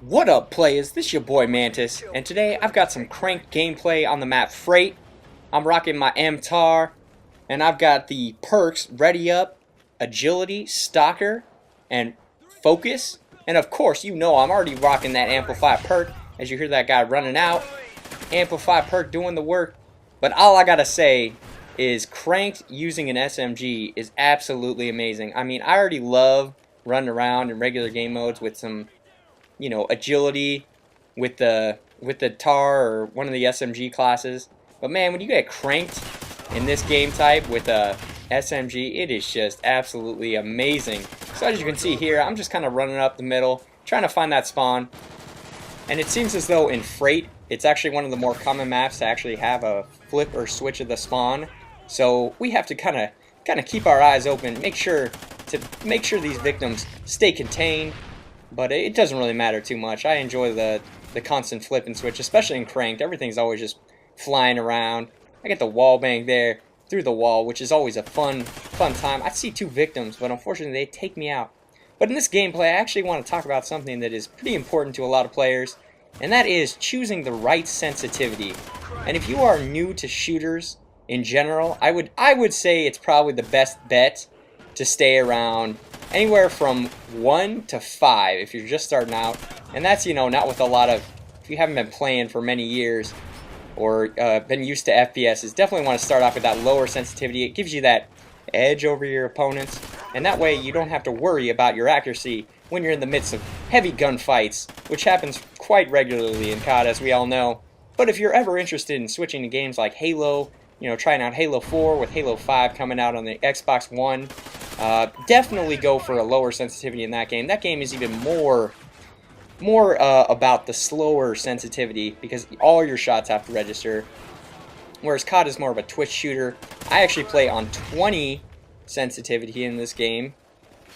What up, players? This your boy Mantis, and today I've got some cranked gameplay on the map Freight. I'm rocking my MTAR, and I've got the perks Ready Up, Agility, Stalker, and Focus. And of course, you know I'm already rocking that Amplify perk, as you hear that guy running out. Amplify perk doing the work. But all I gotta say is cranked using an SMG is absolutely amazing. I mean, I already love running around in regular game modes with some, you know, agility with the TAR or one of the SMG classes. But man, when you get cranked in this game type with a SMG, it is just absolutely amazing. So as you can see here, I'm just kind of running up the middle, trying to find that spawn. And it seems as though in Freight, it's actually one of the more common maps to actually have a flip or switch of the spawn. So we have to kind of keep our eyes open, make sure these victims stay contained. But it doesn't really matter too much. I enjoy the constant flip and switch, especially in cranked. Everything's always just flying around. I get the wall bang there through the wall, which is always a fun time. I see two victims, but unfortunately they take me out. But in this gameplay, I actually want to talk about something that is pretty important to a lot of players, and that is choosing the right sensitivity. And if you are new to shooters in general, I would say it's probably the best bet to stay around anywhere from 1 to 5 if you're just starting out. And that's, you know, not with a lot of, if you haven't been playing for many years or been used to FPSs, definitely want to start off with that lower sensitivity. It gives you that edge over your opponents, and that way you don't have to worry about your accuracy when you're in the midst of heavy gunfights, which happens quite regularly in COD, as we all know. But if you're ever interested in switching to games like Halo, you know, trying out Halo 4 with Halo 5 coming out on the Xbox One, definitely go for a lower sensitivity in that game. That game is even more about the slower sensitivity because all your shots have to register. Whereas COD is more of a twitch shooter. I actually play on 20 sensitivity in this game,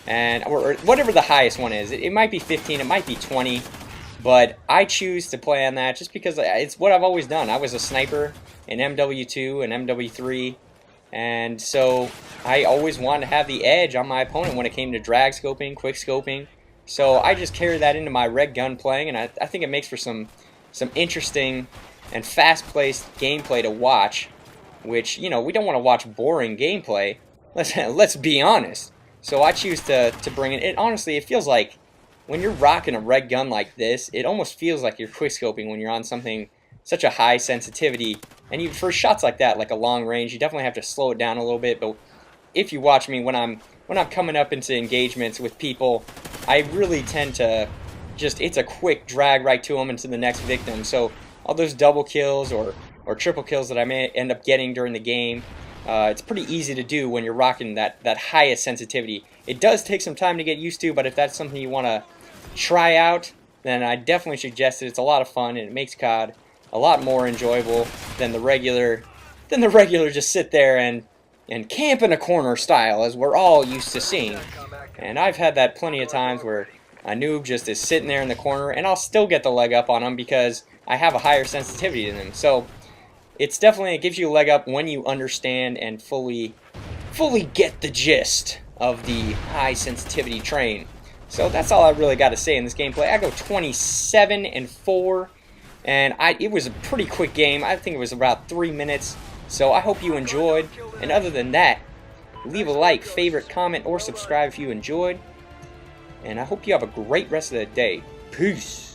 and or whatever the highest one is. It might be 15, it might be 20, but I choose to play on that just because it's what I've always done. I was a sniper in MW2 and MW3. And so I always wanted to have the edge on my opponent when it came to drag scoping, quick scoping. So I just carry that into my red gun playing, and I think it makes for some interesting and fast-paced gameplay to watch. Which, you know, we don't want to watch boring gameplay. Let's be honest. So I choose to bring it. Honestly, it feels like when you're rocking a red gun like this, it almost feels like you're quick scoping when you're on something such a high sensitivity. And even for shots like that, like a long range, you definitely have to slow it down a little bit. But if you watch me when I'm coming up into engagements with people, I really tend to it's a quick drag right to them into the next victim. So all those double kills or triple kills that I may end up getting during the game, it's pretty easy to do when you're rocking that highest sensitivity. It does take some time to get used to, but if that's something you want to try out, then I definitely suggest it. It's a lot of fun, and it makes COD a lot more enjoyable than the regular just sit there and camp in a corner style, as we're all used to seeing. And I've had that plenty of times where a noob just is sitting there in the corner, and I'll still get the leg up on them because I have a higher sensitivity than them. So it gives you a leg up when you understand and fully get the gist of the high sensitivity train. So that's all I really got to say in this gameplay. I go 27-4. And it was a pretty quick game. I think it was about 3 minutes. So I hope you enjoyed. And other than that, leave a like, favorite, comment, or subscribe if you enjoyed. And I hope you have a great rest of the day. Peace.